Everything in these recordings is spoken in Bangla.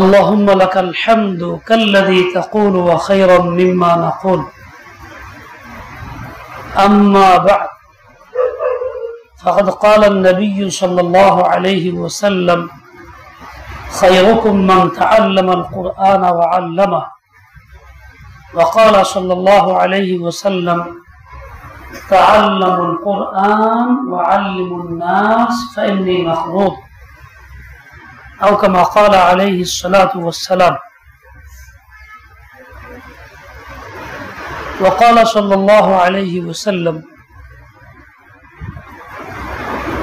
اللهم لك الحمد كالذي تقول وخيرا مما نقول أما بعد فقد قال النبي صلى الله عليه وسلم خيركم من تعلم القرآن وعلمه وقال صلى الله عليه وسلم تعلموا القرآن وعلموا الناس فإني مخلوق أو كما قال عليه الصلاة والسلام وقال صلى الله عليه وسلم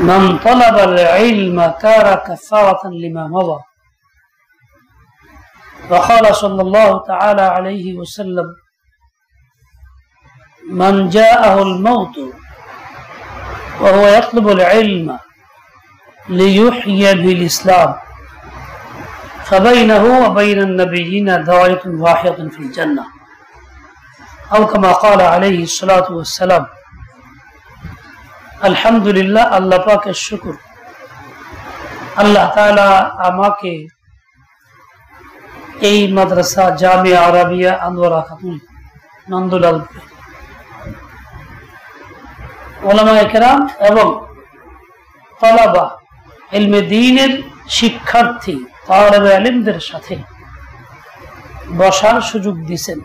من طلب العلم كان كفارة لما مضى وقال صلى الله تعالى عليه وسلم من جاءه الموت وهو يطلب العلم ليحيي بالإسلام فبينه وبين النبيين دائرة واحدة في الجنة أو كما قال عليه الصلاة والسلام الحمد لله الله পাক এর শুকর আল্লাহ তাআলা আমাকে এই মাদ্রাসা জামিয়া আরাবিয়া আনোয়ারা খাতুন নন্দলালপুরে উলামায়ে কেরাম এবং তালাবা ইলমে দ্বীনের শিক্ষার্থী তালেবে ইলমদের সাথে বসার সুযোগ দিয়েছেন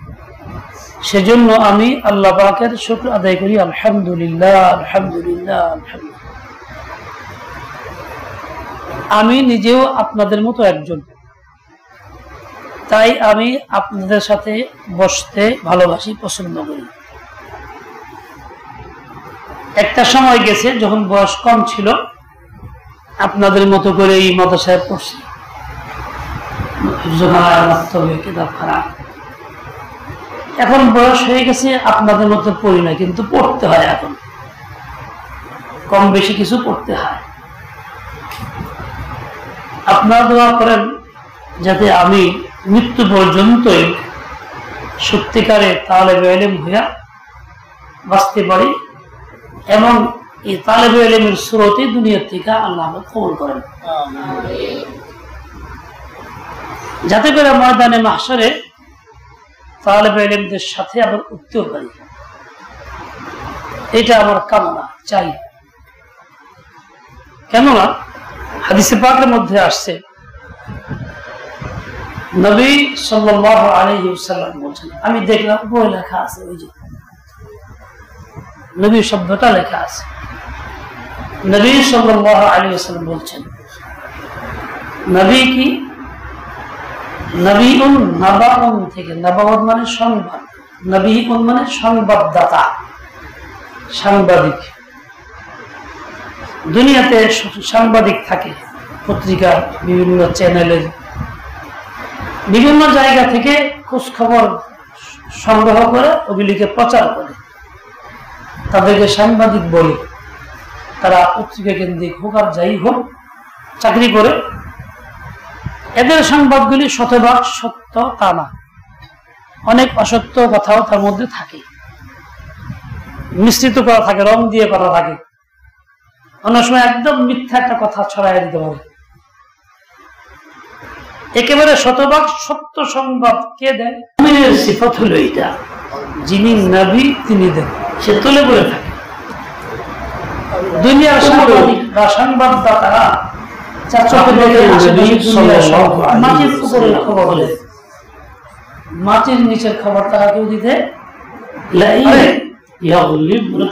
সেজন্য আমি আল্লাহ পাকের শুকর আদায় করি আলহামদুলিল্লাহ আলহামদুলিল্লাহ আলহামদুলিল্লাহ। আমি নিজেও আপনাদের মতো একজন, তাই আমি আপনাদের সাথে বসতে ভালোবাসি, পছন্দ করি। একটা সময় গেছে যখন বয়স কম ছিল, আপনাদের মতো করে এই মাদ্রাসায় পড়ছি, এখন বয়স হয়ে গেছে, আপনাদের মতো পড়ি না, কিন্তু পড়তে হয়, এখন কম বেশি কিছু পড়তে হয়। আপনারা দোয়া করেন যাতে আমি মৃত্যু পর্যন্তই সত্যিকারে তালেবে ইলম হইয়া বাঁচতে পারি এবং এই তালেবে ইলমের স্রোতে দুনিয়ার থেকে আল্লাহ কবুল করেন, যাতে করে ময়দানে মাহশরে তালেবে ইলমদের সাথে আবার উঠতেও পারি। এটা আমার কামনা, চাই। কেননা হাদিসে পাকের মধ্যে আসছে, নবী সাল্লাল্লাহু আলাইহি ওয়াসাল্লাম বলেছেন, আমি দেখলাম বই লেখা আছে, ওই যে নবী শব্দটা লেখা আছে। নবী সাল্লাল্লাহু আলাইহি ওয়াসাল্লাম বলছেন, নবী কি নবীউন নাবাউন থেকে, নাবাউন মানে সংবাদ, নবীউন মানে সংবাদদাতা, সাংবাদিক। দুনিয়াতে সাংবাদিক থাকে, পত্রিকা, বিভিন্ন চ্যানেলের বিভিন্ন জায়গা থেকে খোঁজ খবর সংগ্রহ করে ওগুলিকে প্রচার করে, তাদেরকে সাংবাদিক বলে। তারা পত্রিকা কেন্দ্রিক হোক আর যাই হোক চাকরি করে। এদের সংবাদগুলি শতভাগ সত্য তা না, অনেক অসত্য কথাও তার মধ্যে থাকে, মিশ্রিত করা থাকে, রং দিয়ে করা থাকে। অনেক সময় একদম মিথ্যা একটা কথা ছড়াই দিতে পারে। একেবারে শতভাগ সত্য সংবাদ কে দেয়? মুমিনের সিফত হলো এটা, যিনি নবী তিনি দেন, সে তুলে বলে থাকে। দুনিয়ার সাংবাদিকরা, সংবাদদাতারা মাটির উপরের খবর বলে, মাটির নিচের খবর তারা কেউ দিতে।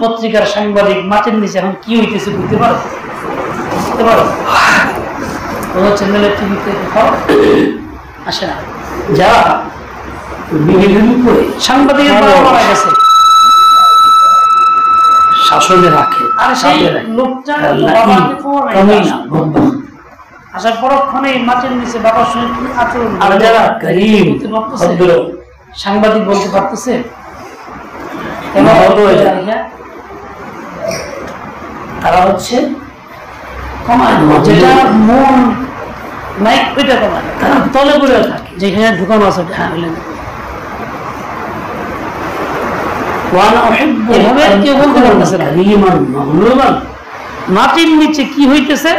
পত্রিকার সাংবাদিক মাটির নিচে এখন কি হইতেছে বুঝতে পারো, বুঝতে পারো? কোন চ্যানেলে টিভিতে আসে না, যারা সাংবাদিকের মারা গেছে শাসনে রাখে, আর সেই লোকটা আসার পরক্ষণে মাটির নিচে বাবার সঙ্গে কি আচরণ, আর যারা সাংবাদিক বলতে পারতেছে তারা হচ্ছে কমায়, যেটা মন নাই ওইটা কমায়, তারা তলে পড়ে থাকে, যেখানে ঢুকানো আছে। হ্যাঁ, এভাবে কেউ বলতে পারতেছে না। মাটির নিচে কি হইতেছে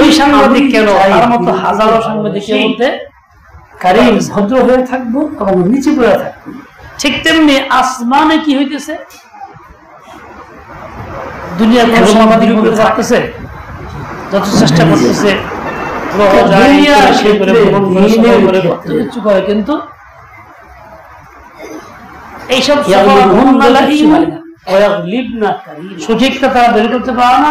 ওই সাংবাদিক কেন তার মতো হাজারো সাংবাদিকের মধ্যে কারীম ভদ্র হয়ে থাকবো এবং নিচে পড়ে থাকবো। ঠিক তেমনি আসমানে কি হইতেছে দুনিয়ার কোন সাংবাদিক উপরে থাকতেছে যত চেষ্টা করতেছে কিন্তু এইসব সঠিকটা তারা বের করতে পারে না।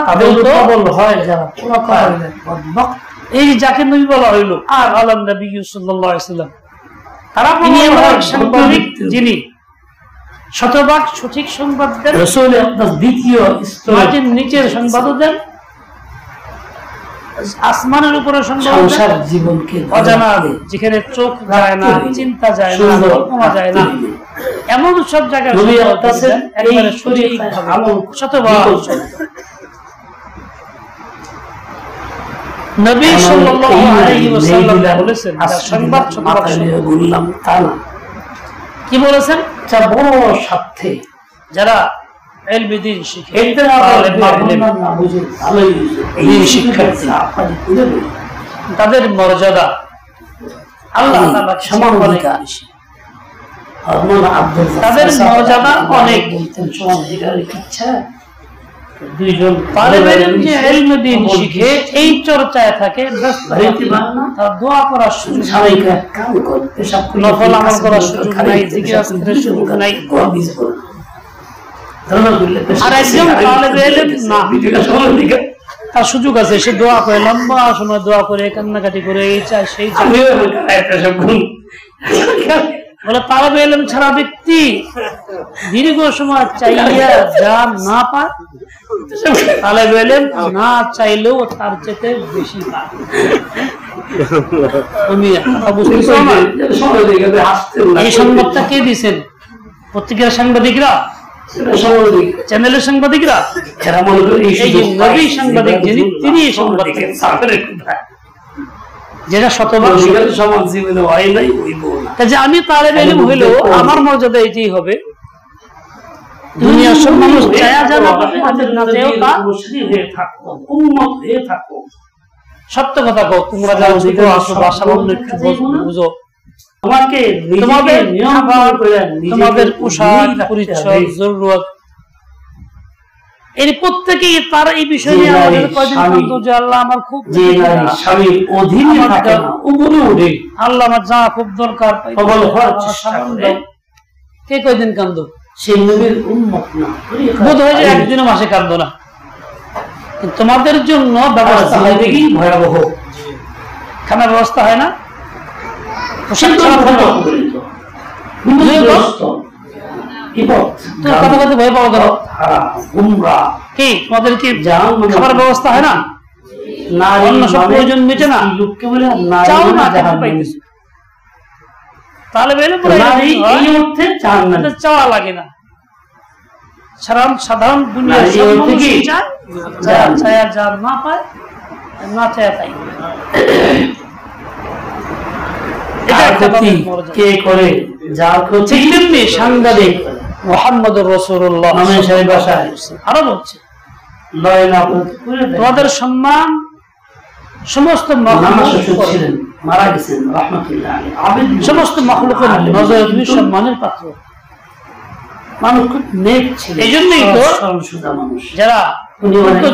এই যাকে নবী বলা হইল আর আলাম নবী সাল্লাল্লাহু আলাইহি ওয়াসাল্লাম তারা সাংবাদিক যিনি শতভাগ সঠিক সংবাদ দেন, দ্বিতীয় মাটির নিচের সংবাদও দেন, আসমানের উপরে সংসার জীবনকে অজানা যেখানে চোখ যায় না, চিন্তা যায় না, কল্পনা যায় না, এমন সব জায়গায় একবারে সঠিকভাবে শতভাগ নবী সাল্লাল্লাহু আলাইহি ওয়াসাল্লাম বলেছেন সংবাদ শতভাগ বললাম তা না। কি বলেছেন? বড় স্বার্থে যারা ইলম দ্বীন শিখে তাদের মর্যাদা আল্লাহ তাদের মর্যাদা অনেক। দুইজন তালেবে ইলম যে ইলম দ্বীন শিখে এই চর্চায় থাকে, তার দোয়া করার সুযোগ নাই, নফল আমল করার সুযোগ নাই, জিকির আজকারের সুযোগ নাই। আর একজন তালেবে ইলম না, তার সুযোগ আছে, সে দোয়া করে, লম্বা সময় দোয়া করে, কান্নাকাটি করে, এই চায় সেই চায়। বলে তালেবে ইলম ছাড়া ব্যক্তি দীর্ঘ সময় চাইয়া যা না পায়, তালেবে ইলম না চাইলেও তার চেয়ে বেশি পায়। এই সংবাদটা কে দিচ্ছেন? পত্রিকার সাংবাদিকরা, চ্যানেলের সাংবাদিকরা, নবী সাংবাদিক যিনি তিনি এই সংবাদ যেটা শতভাগ সমাজ জীবনে হয় নাই। কাজে আমি তালেবে ইলম হইলেও আমার মর্যাদা এটাই হবে, দুনিয়ার সব মানুষ চায়া যাবে সত্য কথা কও, তোমরা যারা আসো ভাষা বন্ধু একটু বুঝো, তোমাদের পোশাক পরিচ্ছদ জরুরত এর প্রত্যেকেই তার এই বিষয় নিয়ে আমাদের কয়দিন কাঁদতো যে আল্লাহ আমার খুব স্বামীর অধীনে থাকে না, উপরে ওঠে, আল্লাহ আমার যা খুব দরকার কে কয়দিন কাঁদো? সেই নবীর উম্মত না, বোধ হয় যে একদিনও মাসে কাঁদো না। তোমাদের জন্য ব্যবস্থা হয় দেখি ভয়াবহ, খানার ব্যবস্থা হয় না, কথা কথা ভয় পাওয়া গেল কি তোমাদের কি খাবার ব্যবস্থা হয় না? অন্য সব প্রয়োজন মিটে না, চাও না তাহলে চাওয়া লাগে না। সাধারণ দুনিয়ার চায় যা না পায় না চায় তাই কে করে সাংবাদিক মুহাম্মদুর রাসূলুল্লাহ আরো বলছে তোমাদের সম্মান সমস্ত মারা গেছেন রাহমাতুল্লাহ আলাইহি, সমস্ত মাখলুকের নজরে তুমি সম্মানের পাত্র। মানুষ খুব নেক ছিল, এই জন্যই তো যারা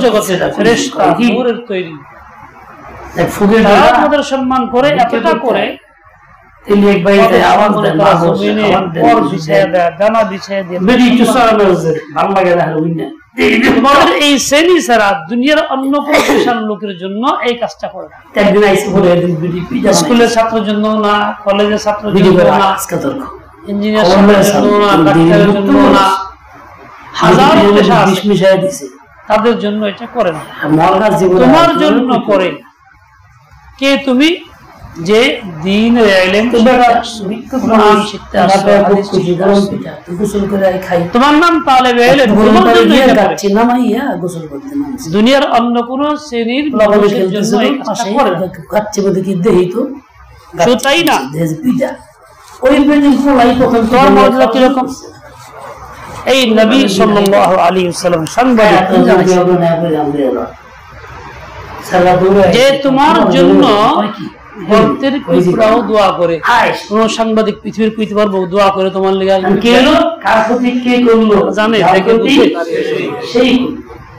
জগতের ফেরেশতা নূরের তৈরি আমাদের সম্মান করে, এতটা করে এই শ্রেণী ছাড়া দুনিয়ার অন্য কোন পেশার লোকের জন্য এই কাজটা করে না। স্কুলের ছাত্রের জন্য না, কলেজের ছাত্রের জন্য না, ইঞ্জিনিয়ার জন্য না, ডাক্তারের জন্য না, হাজার পেশা তাদের জন্য এটা করে না, তোমার জন্য করে। কে তুমি? যে দিন তোমার নাম তালেবে ইলম, দুনিয়ার অন্য কোন শ্রেণীর মানুষের জন্য তাই না। তোমার মর্যাদা কিরকম? এই নবী সাল্লাল্লাহু আলাইহি ওয়াসাল্লাম সাংবাদিক যে তোমার জন্য গর্তের পিঁপড়াও দোয়া করে। কোন সাংবাদিক পৃথিবীর পিঁপড়ার বউ দোয়া করে তোমার লেগে কি হলো? কার প্রতি কে করলো জানে, দেখে বুঝে। সেই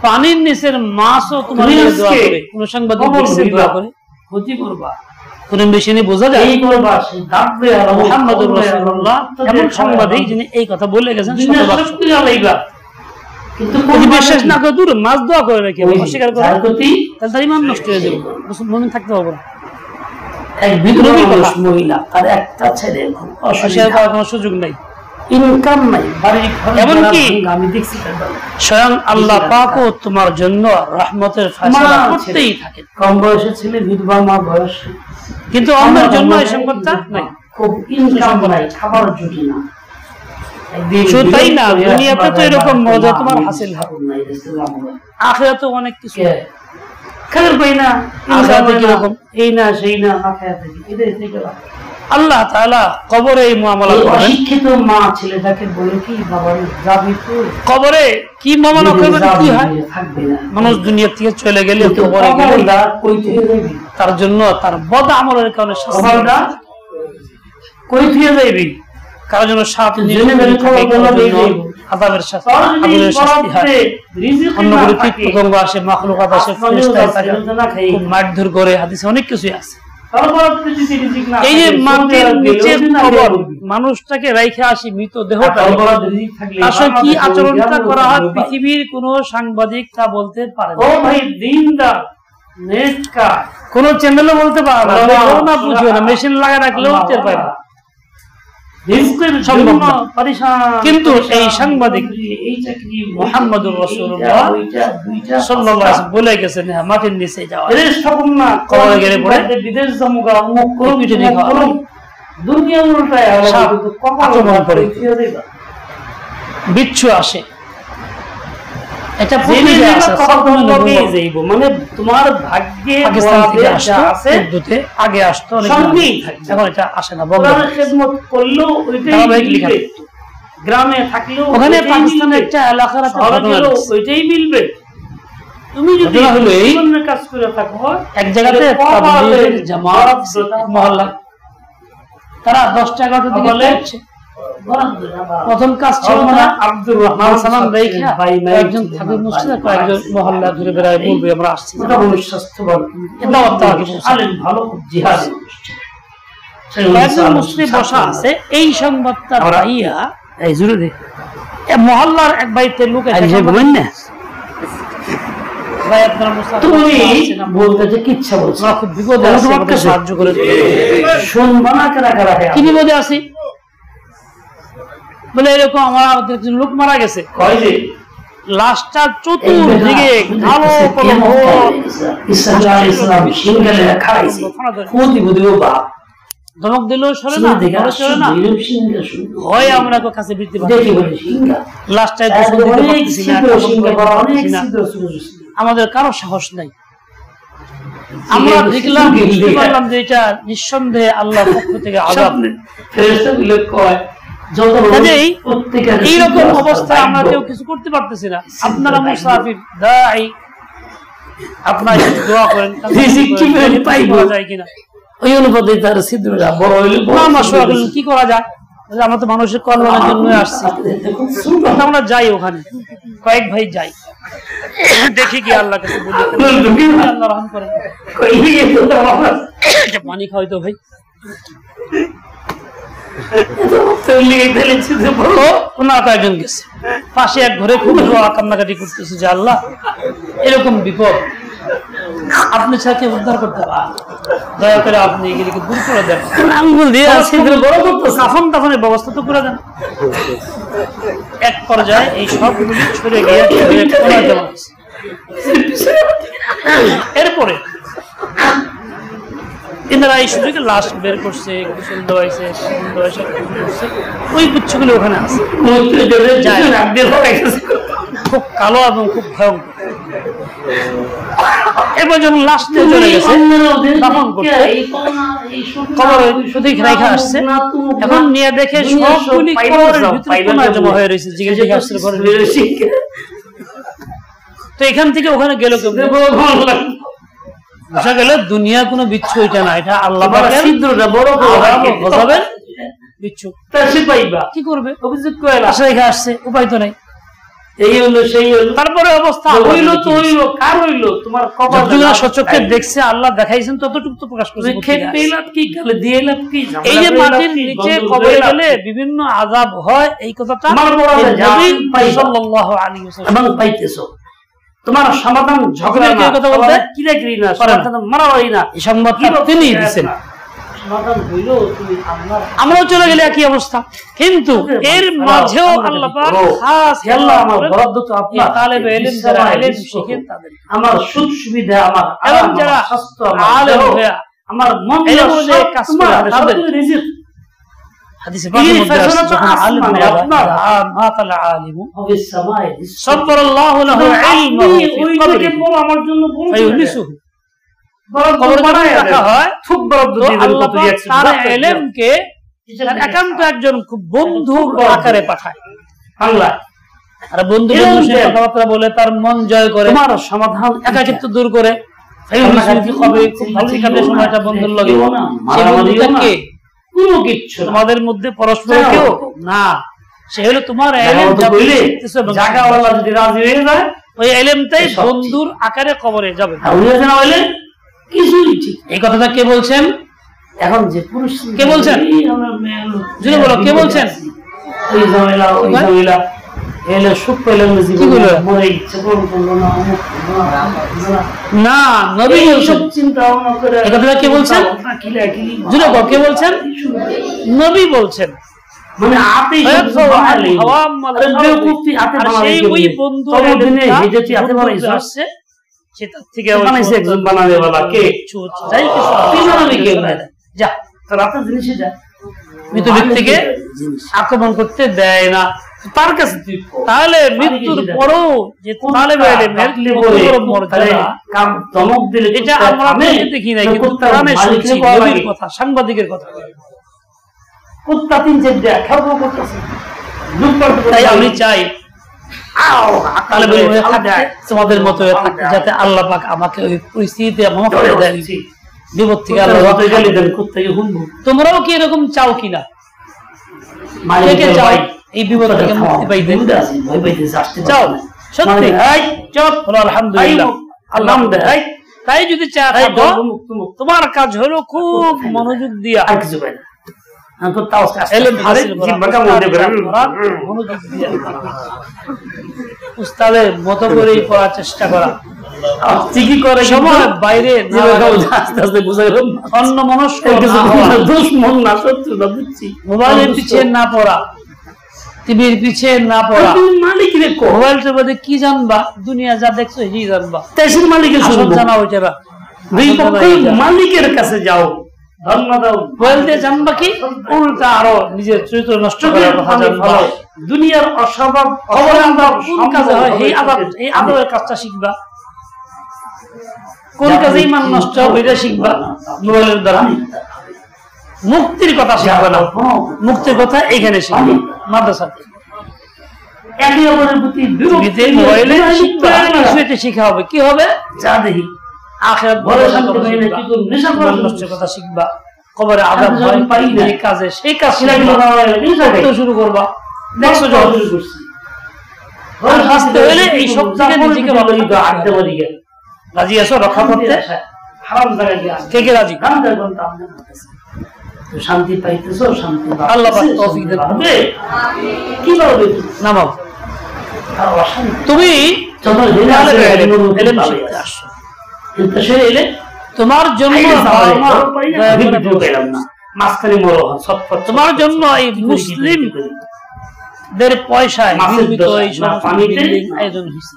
পানির নিচের মাছও তোমার লেগে দোয়া করে। কোন সাংবাদিক দোয়া করে ক্ষতি করবা, কোন মেশিনে বোঝা যায়? এই করবা, সেই দাববে আর মুহাম্মদুর রাসূলুল্লাহ এমন সাংবাদিক যিনি এই কথা বলে গেছেন শতবার। কিন্তু যদি বিশ্বাস না করে দূর মাছ দোয়া করে নাকি অস্বীকার করে, তাহলে তার ঈমান নষ্ট হয়ে যাবে, মুমিন থাকতে হবে না। এক বিধবা মহিলা, তার একটা ছেলে, অস্বীকার করার কোনো সুযোগ নাই, ইনকাম নাই, বাড়ির এমনকি আমি দেখছি স্বয়ং আল্লাহ পাকও তোমার জন্য রহমতের ফয়সালা করতেই থাকে। কম বয়সের ছেলে, বিধবা মা, বয়স, কিন্তু অন্যের জন্য এই সম্পদটা নাই, খুব ইনকাম নাই, খাবার জুটি না। শুধু তাই না, দুনিয়াতে তো এরকম মজা তোমার হাসিল হয়, আখিরাতে অনেক কিছু খেলার পাই না, আখিরাতে কিরকম এই না সেই না, আখিরাতে এটাই থেকে আল্লাহ তাআলা কবরে এই মুআমালা করেন। শিক্ষিত মা ছেলেটাকে বলে কি, বাবা যাবি তো কবরে কি মুআমালা করবে, কি হয়? থাকবে না, মানুষ দুনিয়া থেকে চলে গেলে কবরে গেলে তার জন্য তার বদ আমলের কারণে শাস্তি, কই থিয়ে যাইবি, কারোর জন্য সাপ আযাবের শাস্তি হয়, অন্য কোনো কীট পতঙ্গ আসে, মাখলুকাত আসে, ফেরেশতা আসে, খুব মারধর করে, হাদিসে অনেক কিছুই আছে। এই যে মাটির নিচের কবর, মানুষটাকে রাইখে আসি মৃতদেহটা, আসলে কি আচরণটা করা হয় পৃথিবীর কোন সাংবাদিক তা বলতে পারে না। ও ভাই দিনদার নেককার কোন চ্যানেলও বলতে পারে না, বুঝবে না, মেশিন লাগা রাখলেও টের পায় না, সম্ভব না। কিন্তু এই সাংবাদিক মুহাম্মদুর রাসূলুল্লাহ সাল্লাল্লাহু আলাইহি ওয়াসাল্লাম বলে গেছেন মাটির নিচে যাওয়া, কবরে গেলে পরে বিদেশ জমুগা অমুক কোনো কিছু নেই, দুনিয়া উল্টায় আক্রমণ করে, বিচ্ছু আসে, এটা মানে তোমার ভাগ্যে পাকিস্তান থেকে আসছে, আগে আসতো, এখন এটা আসে না, বন্ধ করলেও গ্রামে থাকলেও ওখানে পাকিস্তানের একটা এলাকার ওইটাই মিলবে। তুমি যদি এই কাজ করে থাকো, এক জায়গাতে জামাত মহল্লা, তারা 10-11টার দিকে যাচ্ছে, প্রথম কাজ ছিল না আব্দুর রহমান সালাম রাইখা একজন থাকে মসজিদে, কয়েকজন মহল্লা ঘুরে বেড়ায় বলবে আমরা আসছি, এটা মানুষ স্বাস্থ্যবান, এটা অত্যাচার আলেম ভালো জিহাদ, কয়েকজন মুসলিম বসা আছে। এই সংবাদটা পাইয়া এই জুড়ে দে মহল্লার এক বাড়িতে লোক এসে বলেন না, ভাই আপনারা তুমি বলতে যে কিচ্ছা বলছো, খুব বিপদে আছি, আমাকে সাহায্য করে শুনবা না, কারা কারা কি বিপদে আছি বলে, এরকম আমার লোক মারা গেছে, লাশটা চতুর্দিকে কালো ধমক দিলেও সরে না, হয় আমরা কাছে বৃত্তি লাশটায় আমাদের কারো সাহস নাই। আমরা দেখলাম, বুঝতে পারলাম যে এটা নিঃসন্দেহে আল্লাহর পক্ষ থেকে আযাব। এইরকম অবস্থায় আমরা কেউ কিছু করতে পারতেছি না। আপনারা মুসাফির দাঈ, আপনারা দোয়া করেন যায় কিনা, ওই অনুপাতে তার ছিদ্রটা বড় হইলে কি করা যায়, আমরা তো মানুষের কল্যাণের জন্য আসছি, আমরা যাই ওখানে, কয়েক ভাই যাই, দেখি কি আল্লাহ কাছে বলি, আল্লাহ রহম করেন, পানি খাওয়াই তো ভাই, কয়েকজন গেছে পাশে এক ঘরে, খুব কান্নাকাটি করতেছে যে আল্লাহ এরকম বিপদ, আপনি সাথে উদ্ধার করতে পারেন, দয়া করে আপনি এগুলিকে দূর করে দেন, আঙ্গুল দিয়ে কাফন টাফনের ব্যবস্থা তো করে দেন। এক পর্যায়ে এই সবগুলি ছড়ে গিয়ে এরপরে এনারা এই সুযোগে লাশ বের করছে, গোসল দেওয়াইছে, ওই গুচ্ছগুলি ওখানে আছে, খুব কালো এবং খুব ভয়ঙ্কর। এবার যখন লাশ নিয়ে চলে গেছে দাফন করতে কবর শুধু রেখে আসছে, এখন নিয়ে দেখে সবগুলি কবরের ভিতরে কোনায় জমা হয়ে রয়েছে। জিজ্ঞেস জিজ্ঞাসা আসছে ঘরে রয়েছে, তো এখান থেকে ওখানে গেল কেউ বোঝা গেল দুনিয়া কোনো বিচ্ছু এটা না, এটা আল্লাহ পাকের গজবের বিচ্ছু। কি করবে? অভিযোগ করে লাশ রেখে আসছে, উপায় তো নাই। এই হলো সেই হলো, তারপরে অবস্থা হইলো তো হইলো, কার হইলো? তোমার কবর সচক্ষে দেখছে, আল্লাহ দেখাইছেন, ততটুকু তো প্রকাশ করেছে। এই যে মাটির নিচে কবরে গেলে বিভিন্ন আযাব হয়, এই কথাটা নবী সাল্লাল্লাহু আলাইহি ওয়াসাল্লাম পাইতেছো। তোমার সমাধান ঝগড়া না, কথা বলতে কিরাকিরি না, সমাধান মারামারি না, এই সংবাদটা তিনি দিয়েছেন। সমাধান হইলো তুমি আল্লাহ। আমরাও চলে গেলে একই অবস্থা, কিন্তু এর মাঝেও আল্লাহ পাক খাস আল্লাহ আমার বরাদ্দ তো আপনার তালেবে ইলম যারা ইলম শিখেন তাদের, আমার সুখ সুবিধা, আমার এবং যারা স্বাস্থ্য, আলেম হয়ে আমার মন অনুযায়ী কাজ করে তাদের রিজিক। হাদিসে পাকের মধ্যে আছে, যখন আলেম মাতাল আলিমু সাব্বারাল্লাহু লাহু ইলমাহু ফি কবরিহি আমার জন্য ফায়ুনিসুহু, একান্ত একজন খুব বন্ধুর আকারে পাঠায়। আর বন্ধু কথাবার্তা বলে তার মন জয় করে, তোমার সমাধান একাকিত্ব দূর করে, সময়টা বন্ধুর লাগে। তোমাদের মধ্যে পরস্পর কেউ না, সে হলো তোমার ওই এলেমটাই বন্ধুর আকারে কবরে যাবে। এই কথাটা কে বলছেন? এখন যে পুরুষ কে বলছেন? জুড়ে বলো, কে বলছেন? না, নবী চিন্তা ভাবনা করে এই কথাটা কে বলছেন? জুড়ে বলো, কে বলছেন? নবী বলছেন। মানে আপনি ওই বন্ধু আসছে, আক্রমণ করতে দেয় না তার কাছে। তাহলে মৃত্যুর পরও যে এটা আমরা দেখি নাই, কিন্তু কোরআনে শুনছি, নবীর কথা, সাংবাদিকের কথা। তাই আমি চাই তোমাদের মতো যাতে আল্লাহ পাক আমাকে ওই পরিস্থিতিতে বিপদ থেকে তোমরাও কি এরকম চাও কিনা? চাও এই বিপদ থেকে মুক্তি পাইতে? চাও সত্যি? আলহামদুলিল্লাহ, আলহামদুলিল্লাহ। তাই যদি চাও তোমার কাজ হলো খুব মনোযোগ দিয়া উস্তাদের মতো করেই পড়ার চেষ্টা করা, ঠিকই করে সময় বাইরে অন্য মনস্ক মোবাইলের পিছিয়ে না পড়া, টিভির পিছিয়ে না পড়া। মোবাইলটার মধ্যে কি জানবা? দুনিয়া যা দেখছো এই জানবা, মালিকের জানা ওইটা মালিকের কাছে যাও, জানবা কি উল্টা আরো নিজের চরিত্র নষ্ট করার কথা জানবা। দুনিয়ার অস্বভাব কোন কাজে হয় এই আদরের কাজটা শিখবা, কোন কাজে ইমান নষ্ট হবে এটা শিখবা মোবাইলের দ্বারা। মুক্তির কথা শিখবে না, মুক্তির কথা এখানে শিখবে মাদ্রাসাতে। একে অপরের প্রতি মোবাইলে শিখা হবে, কি হবে? যা দেখি আখিরাত কথা শিখবা, কবরে আযাব হয় এই কাজে, সেই কাজ শুরু করবা। দেখছো যখন হাসতে হইলে এই সব থেকে নিজেকে রাজি আছো রক্ষা করতে? কে কে রাজি? শান্তি পাইতেছো, শান্তি আল্লাহ পাক তৌফিক দেন। কিভাবে নামাও তুমি ইলম শিখতে আসছো, তোমার জন্য তোমার জন্য এই মুসলিমদের পয়সায় আয়োজন হয়েছে।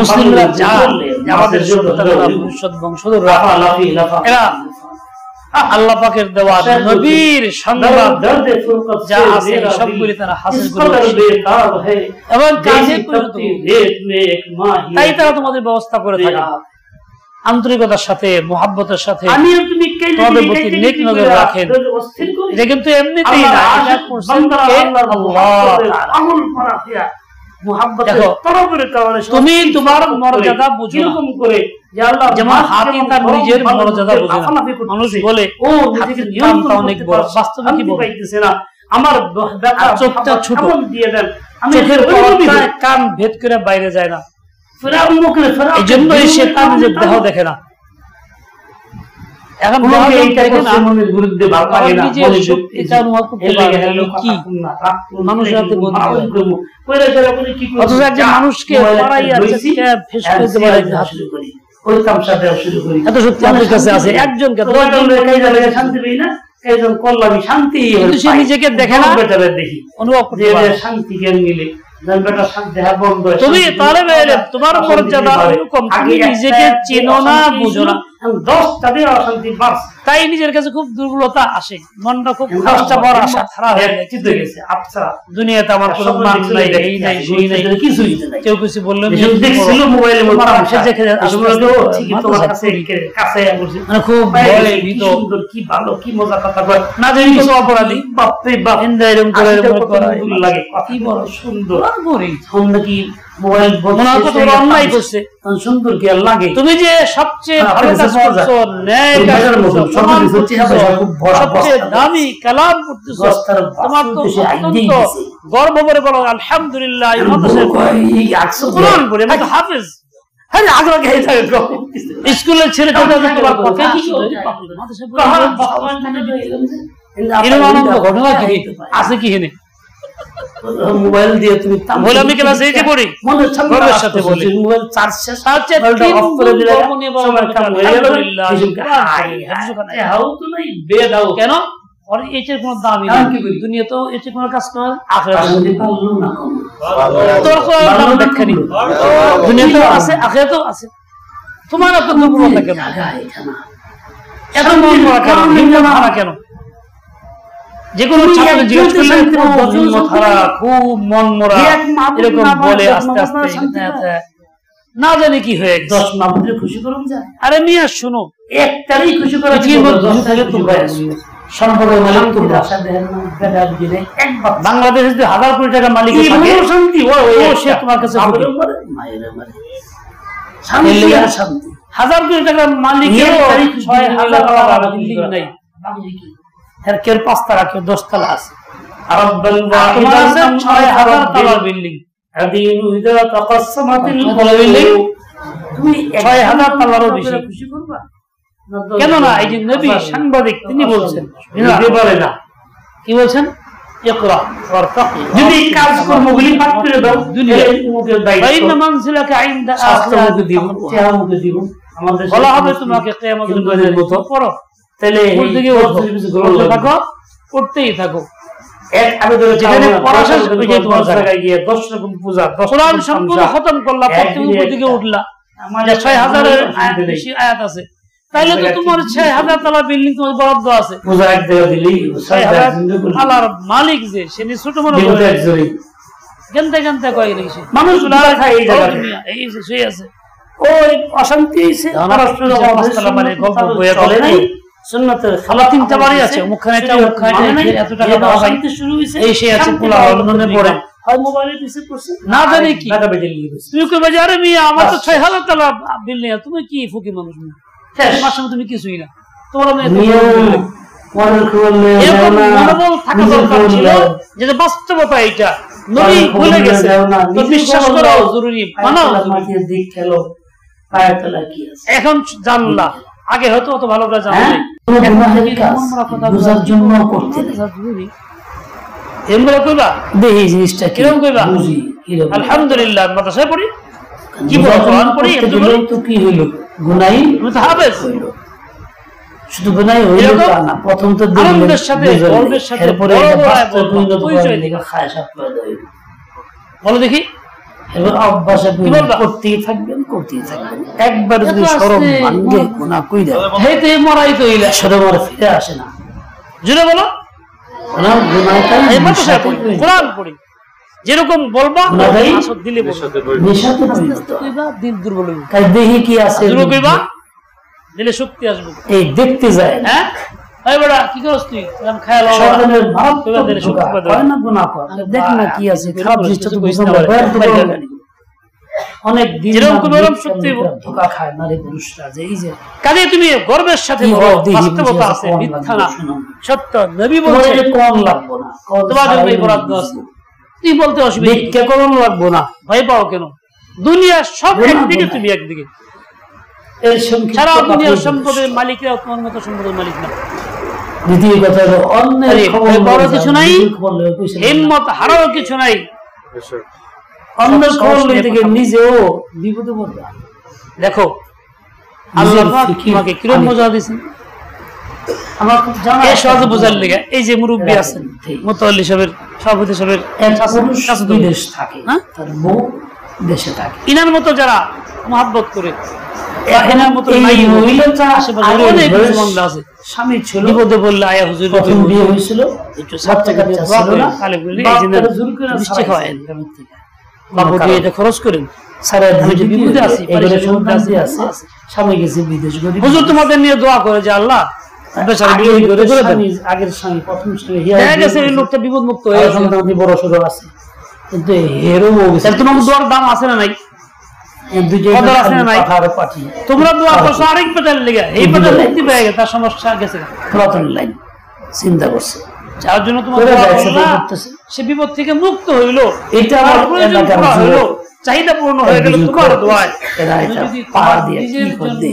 মুসলিমরা আমাদের ভবিষ্যৎ বংশধররা এরা আল্লাহ পাকের দেওয়া নবীর সংবাদ যা আছে সবগুলি তারা হাসিল করেছে এবং কাজে পরিণত তাই তারা তোমাদের ব্যবস্থা করে থাকে আন্তরিকতার সাথে মোহাব্বতের সাথে তোমাদের প্রতি নেক নজর রাখেন এটা কিন্তু এমনিতেই না এটা করছেন কে আল্লাহ তুমি তোমার মর্যাদা বুঝো যেমন হাতি তার নিজের মর্যাদা বুঝে না মানুষ বলে হাতির কানটা অনেক বড় বাস্তবে কি বলতেছে না আমার চোখটা ছোট দিয়ে দেন চোখের পলকটায় কান ভেদ করে বাইরে যায় না এই জন্যই সে তার নিজের দেহ দেখে না এখন বিরুদ্ধে মানুষকে এত শক্তি আমাদের কাছে আছে একজনকে শান্তি সে নিজেকে দেখে না দেখি অনুভব করতে শান্তি জ্ঞান মিলে তুমি তালেবে ইলম তোমার মর্যাদা এরকম তুমি নিজেকে চেনো না বুঝো না তাই নিজের কাছে খুব দুর্বলতা আসে মনটা খুব কষ্ট বড় আশা খারাপ হয়ে গেছে আচ্ছা দুনিয়াতে আমার কোনো মান নাই এই নাই সেই নাই কিছুই নাই কেউ কিছু বললো দেখছিল মোবাইলে মানে খুব বলে দিত সুন্দর কি ভালো কি মজা কথা কয় না জানি কোনো অপরাধী বাপ রে বাপ এরকম করে লাগে কি বড় সুন্দর গরি আমরা কি মোবাইল অন্যায় করছে সুন্দর কি লাগে তুমি যে সবচেয়ে ভালো কাজ করছো ন্যায় কাজ করছো সবচেয়ে দামি কালাম করতেছো তোমার তো অত্যন্ত গর্ব করে বলো আলহামদুলিল্লাহ কোরআন পড়ে আমি তো হাফেজ আরে আগ্রহ কে থাকে স্কুলের ছেলে ঘটনা কি আছে কি হেনে মোবাইল দিয়ে তুমি বলে আমি ক্লাস 8 এ পড়ি মনের সাথে বলি মোবাইল চার্জ শেষ হচ্ছে অফ করে দিলে সময় কাম হয়ে গেল হাউ তো নাই বে দাও কেন আর এটার কোনো দামই নেই দুনিয়া তো এটার কোনো কাজ করে আখিরাতে তোর কোনো দাম দেখনি দুনিয়াতে আছে আখিরাতেও আছে তোমার এত দুর্বলতা কেন এত মন মরা কেন নিন্দা মারা কেন যে কোনো ছাত্র জিজ্ঞেস করলে খুব মন মরা এরকম বলে আস্তে আস্তে না জানি কি হয়ে 10 মাহমুদকে খুশি করুন যায় আরে মিয়া শুনো একটারই খুশি করা কি সম্পর্কের মালিক তোমরা বাংলাদেশে যদি 1000 কোটি টাকা মালিক থাকে শান্তি ও সে তোমার কাছে শান্তি 1000 কোটি টাকা মালিক 6000 টাকা বিল্ডিং নাই এর কেউ 5 তলা কেউ 10 তলা আছে আর তোমার আছে 6000 তলা বিল্ডিং আদিনু ইদা তাকাসসামাতিল বিল্ডিং তুমি 6000 তলারও বেশি খুশি করবা কেন না এই যে নবী সাংবাদিক তিনি বলছেন বলে না কি বলছেন ইকরা ওয়ারতাকি যদি কাজ কর্মগুলি পাঠ করে দাও দুনিয়ার মুখের দায়িত্ব বাইনা মানসিলাকা ইনদা আখিরাত দিব কিয়ামতে দিব আমাদের বলা হবে তোমাকে কিয়ামতের দিনের মতো পড়ো তাহলে এই দিকে উঠতে থাকো পড়তেই থাকো এক আবেদন যেখানে পড়া শেষ হয়ে যায় তোমার জায়গায় গিয়ে 10 রকম পূজা কোরআন সম্পূর্ণ খতম করলা প্রত্যেক উপর দিকে উঠলা আমাদের 6000 এর বেশি আয়াত আছে তাইলে তো তোমার 6000 তলা বিল্ডিং তোমার বরাদ্দ আছে পূজা এক জায়গা দিলেই 6000 আল্লাহর মালিক যে সে ছোট বড় করে গন্তে গন্তে কই রইছে মানুষ উলার খায় এই জায়গা এই সেই আছে ওই অশান্তি হইছে পরস্পর মানে গল্প বইয়া বলে নাই সুন্নতের খালা তিনটা বাড়ি আছে মুখখানেটা মুখখানে এত টাকা দাও শান্তি শুরু হইছে এই সেই আছে পোলা অন্যনে পড়ে হয় মোবাইলে পিছে করছে না জানি কি টাকা বেজে নিয়ে গেছে তুমি কই বাজারে মিয়া আমার তো 6000 টাকা বিল্ডিং তুমি কি ফকির মানুষ না মাসে তুমি কিছুই না তোমার মিয়া পরের করলে মনোবল থাকা দরকার ছিল যে বাস্তবতা এটা নবী ভুলে গেছে তো বিশ্বাস করা জরুরি মানাও মাটির দিক খেলো পায়তলা কি আছে এখন জানলা আগে হয়তো অত ভালো করে জানা নাই বুঝার জন্য করতে জরুরি এমরা কইবা দেহি জিনিসটা কিরকম কইবা বুঝি আলহামদুলিল্লাহ মাদ্রাসায় পড়ি কি কোরআন পড়ি তো কি হইল গুনাই মুতাহাবেস হইল শুধু গুনাই হইল না প্রথম তো দিনের সাথে গর্বের সাথে পরে পরিণত পরিচয় দেখে খায়সাত পয়দা হইল বলো দেখি এবার অভ্যাসে করতেই থাকবেন একবার যদি শরম ভাঙ্গে গুনাহ কইরা হেতে মরাই তো ইলা শরম আর ফিরে আসে না জুড়ে বলো না গুনাহটা কোরআন পড়ি যেরকম বলবা আসর দিলে নেশাতে পরিণত কইবা দিল দুর্বল হইবে তাই দেহি কি আছে জুড়ে কইবা দিলে শক্তি আসবে এই দেখতে যায় হ্যাঁ এই বড়া কি করছ তুই এরকম খেয়াল হবে শয়তানের ভাব কইবা দিলে শক্তি পাবে হয় না গুনাহ কর দেখ না কি আছে খারাপ জিনিস তো বুঝতে অনেক দিন যেরকম নরম শক্তি ধোঁকা খায় নারী পুরুষরা যে এই যে কাজে তুমি গর্বের সাথে বলো বাস্তবতা আছে মিথ্যা না সত্য নবী বলছে কোন লাগবো না তোমার জন্য এই বরাদ্দ আছে তুই বলতে অসুবিধা ভিক্ষা করুন লাগবো না ভয় পাও কেন দুনিয়ার সব একদিকে তুমি একদিকে এই সারা দুনিয়ার সম্পদের মালিকরা তোমার মতো সম্পদের মালিক না দ্বিতীয় কথা হলো অন্যের খবর বড় কিছু নাই হিম্মত হারাও কিছু নাই অন্যের খবর লইতে গিয়ে নিজেও বিপদে পড়বে দেখো আল্লাহ পাক তোমাকে কিরকম মজা দিয়েছেন আমার খুব জানা এই সহজে বোঝার লেগে এই যে মুরব্বী আছেন মোতাল্লি সাহেবের সভাপতি সাহেবের বিদেশ থাকে তার বউ দেশে থাকে ইনার মতো যারা মহব্বত করে এনার মতো এই মহিলাটা অনেক বন্ধু আছে স্বামী ছিল বিপদে বললে আয়া হুজুর প্রথম বিয়ে হয়েছিল একটু বাচ্চা কাচ্চা ছিল না তাহলে বললি এই যে মিষ্টি খাওয়ায়েন বাবু দিয়ে এটা খরচ করেন সারা আমি যে বিপদে আছি এগুলো সন্তান যে আছে স্বামী গেছে বিদেশ গরিব হুজুর তোমাদের নিয়ে দোয়া করে যে আল্লাহ বেচারা বিয়ে করে দেন আগের স্বামী প্রথম স্বামী দেখা গেছে এই লোকটা বিপদ মুক্ত হয়ে সন্তান বড় সড়ো আছে কিন্তু হেরো তাহলে তোমার দোয়ার দাম আছে না নাই তোমরা দোয়া করছো আরেক পেটাল লেগে এই পেটাল মুক্তি পেয়ে গেছে তার সমস্যা গেছে পুরাতন লাইন চিন্তা করছে যার জন্য তোমার সে বিপদ থেকে মুক্ত হইলো এটা আমার প্রয়োজন পুরা হইলো চাহিদা পূর্ণ হয়ে গেল তোমার দোয়ায় যদি পাহাড় দিয়ে কি করতে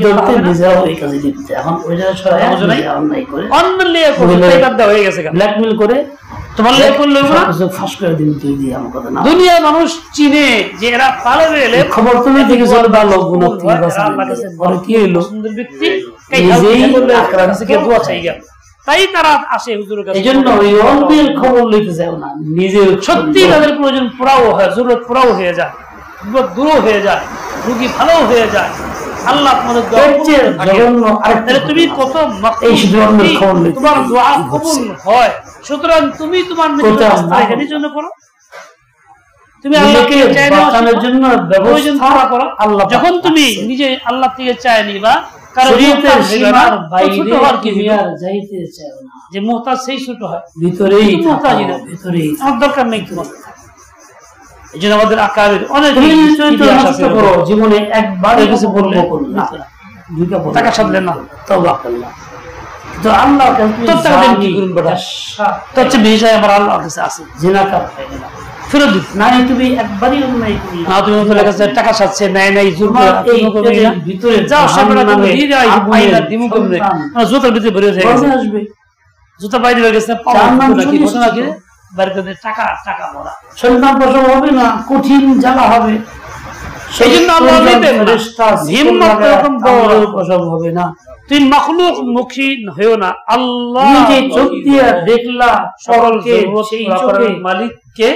দলতে নিজেরাও এই কাজে লিপ্ত এখন ওইটা সরাই অন্যায় করে অন্য লিয়ে হয়ে গেছে ব্ল্যাকমেল করে তোমার লিয়ে করলে ফাঁস করে দিন তুই দিয়ে আমার কথা না দুনিয়ার মানুষ চিনে যে এরা পালবে এলে খবর তুমি থেকে চলে ভালো গুণ থেকে পরে কি হইলো সুন্দর ব্যক্তি নিজেই আক্রান্ত থেকে দোয়া চাই গেল তাই তারা আসে হুজুরের কাছে এইজন্য ওই অন্যের খবর লইতে যাও না নিজের সত্যি তাদের প্রয়োজন পুরাও হয় জরুরত পুরাও হয়ে যায় বিপদ দূরও হয়ে যায় রোগী ভালোও হয়ে যায় আল্লাহ তোমাদের দোয়া তুমি কত এই ধরনের খবর লইতে তোমার দোয়া কবুল হয় সুতরাং তুমি তোমার নিজের জন্য করো তুমি আল্লাহকে বাঁচানোর জন্য ব্যবস্থা করো আল্লাহ যখন তুমি নিজে আল্লাহ থেকে চাই নিবা শরীয়তের সীমার বাইরে যাইতে চাও না যে মুহতাজ সেই ছোট হয় ভিতরেই মুহতাজি না ভিতরেই আমার দরকার নেই তোমার এই জন্য আমাদের আকারের অনেক জীবনে একবার কিছু বলবো না দুইটা টাকা সাধলেন না তওবা করলাম তো আল্লাহ কি করুন বেটা তো হচ্ছে বিষয় আমার আল্লাহর কাছে আছে জিনাকার হয়ে গেল ফেরত দিন না তুমি একবারই অন্যায় করি না তুমি ওদের কাছে টাকা সাথে নাই জোর করে এই ভিতরে যাও সামনে তুমি দিয়ে যাই আইনা দিমু কমনে জুতার ভিতরে ভরে যায় আসবে জুতা বাইরে হয়ে গেছে কি ঘটনা কি বাড়িতে টাকা টাকা ভরা সন্তান প্রসব হবে না কঠিন জ্বালা হবে সেই জন্য আল্লাহ দিতেন হিম্মত এরকম বড় প্রসব হবে না তুই মাখলুক মুখী হয়েও না আল্লাহ নিজে চোখ দিয়ে দেখলা সকলকে সেই চোখে মালিককে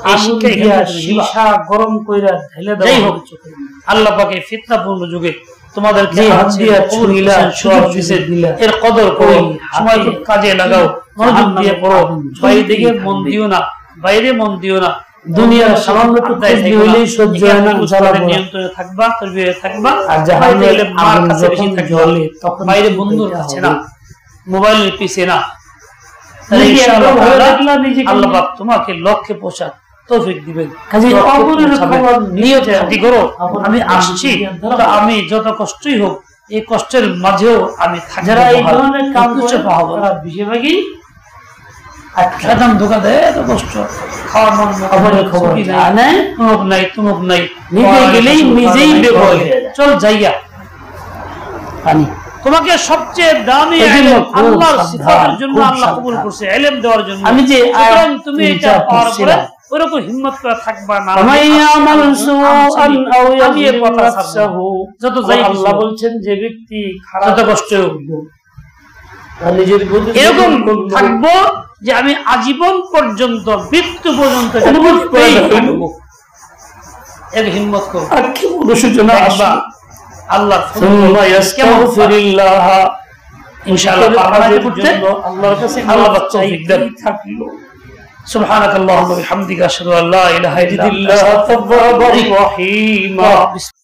আশিকে সীসা গরম কইরা ঢেলে দেওয়া হবে চোখে আল্লাহ পাকে ফিতনাপূর্ণ যুগে তোমাদেরকে যে হাত দিয়ে ছুরিলা সুযোগ দিয়েছে এর কদর করো সময় কাজে লাগাও মনোযোগ দিয়ে পড়ো বাইরে দিকে মন দিও না বাইরে মন দিও না দুনিয়ার সামান্য তসবিহ হইলেই সহ্য হয় না জ্বালা নিয়ন্ত্রণে থাকবা তসবিহে থাকবা আর জাহান্নামের মার কাছে বেশি থাকবা তখন বাইরে বন্ধুর কাছে না মোবাইলের পিছে না আল্লাহ পাক তোমাকে লক্ষ্যে পৌঁছার তৌফিক দিবেন নিয়ত করো আমি আসছি আমি যত কষ্টই হোক এই কষ্টের মাঝেও আমি যারা এই ধরনের কাম করছে বেশিরভাগই ধোকা দেয় এত কষ্ট খাওয়ার মন খবরের খবর নাই তুমুক নাই তুমুক নাই নিজে গেলেই নিজেই বেঘর চল জায়গা পানি তোমাকে সবচেয়ে দামি আল্লাহর সিফাতের জন্য আল্লাহ কবুল করছে ইলম দেওয়ার জন্য আমি যে তুমি এটা পাওয়ার পরে ওরকম হিম্মত করে থাকবা না যত যাই আল্লাহ বলছেন যে ব্যক্তি খারাপ কষ্ট এরকম থাকবো যে আমি আজীবন পর্যন্ত মৃত্যু পর্যন্ত এর হিম্মত করব। আল্লাহ আল্লাহর কাছে আল্লাহ তৌফিক দেন। সুবহানাকাল্লাহুম্মা ওয়া বিহামদিকা আশহাদু আল্লা ইলাহা ইল্লা আনতা আস্তাগফিরুকা ওয়া আতুবু ইলাইক।